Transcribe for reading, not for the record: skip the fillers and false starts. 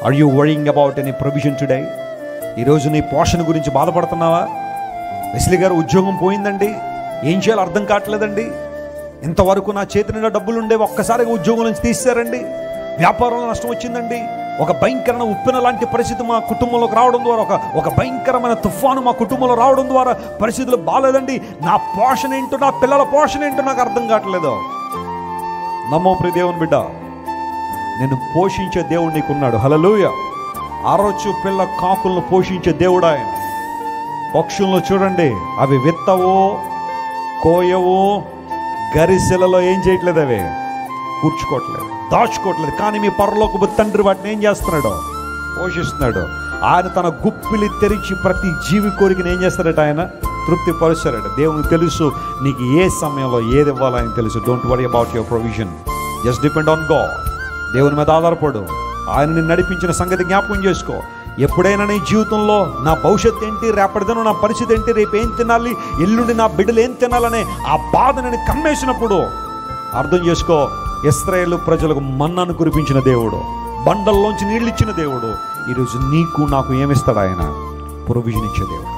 Are you worrying about any provision today? ఈరోజు నీ పోషణ గురించి బాధపడుతున్నావా? వెస్లీ గారు ఉద్యోగం పోయిందండి, ఏం చేయాలో అర్థం కావట్లేదండి, ఇంతవరకు నా చేతి నిండా డబ్బులు ఉండేవి, ఒక్కసారిగా ఉద్యోగం నుంచి తీశారండి, వ్యాపారంలో నష్టం వచ్చిందండి, ఒక భయంకరమైన ఉప్పెన లాంటి పరిస్థితి మా కుటుంబంలోకి రావడం ద్వారా, ఒక భయంకరమైన తుఫాను మా కుటుంబంలో రావడం ద్వారా పరిస్థితులు బాగాలేదండి, నా పోషణ ఏంటో, నా పిల్లల పోషణ ఏంటో నాకు అర్థం కావట్లేదు. నమ్మో ప్రియ దేవుని బిడ్డ, నేను పోషించే దేవుడు నీకున్నాడు. హల్లెలూయా. ఆరోచు పిల్ల కాకులను పోషించే దేవుడు ఆయన. పక్షులను చూడండి, అవి విత్తవో కోయవో గరిసెలలో ఏం చేయట్లేదు, అవి కూర్చుకోవట్లేదు, దాచుకోవట్లేదు. కానీ మీ పరలోకపు తండ్రి వాటిని ఏం చేస్తున్నాడు? పోషిస్తున్నాడు. ఆయన తన గుప్పిలి తెరిచి ప్రతి జీవి కోరికను ఏం చేస్తాడట? ఆయన తృప్తి పరుస్తాడట. దేవునికి తెలుసు నీకు ఏ సమయంలో ఏది ఇవ్వాలో ఆయన తెలుసు. Don't worry about your provision, just depend on God. దేవుని మీద ఆధారపడు. ఆయన నిన్ను నడిపించిన సంగతి జ్ఞాపకం చేసుకో. ఎప్పుడైనా నీ జీవితంలో నా భవిష్యత్తు ఏంటి, రేపటిదను నా పరిస్థితి ఏంటి, రేపు ఏం తినాలి, ఎల్లుండి నా బిడ్డలు ఏం తినాలనే ఆ బాధ నేను కమ్మేసినప్పుడు అర్థం చేసుకో, ఇశ్రాయేలు ప్రజలకు మన్నాను కురిపించిన దేవుడు, బండల్లోంచి నీళ్ళు ఇచ్చిన దేవుడు ఈరోజు నీకు నాకు ఏమిస్తాడు? ఆయన ప్రొవిజన్ ఇచ్చే దేవుడు.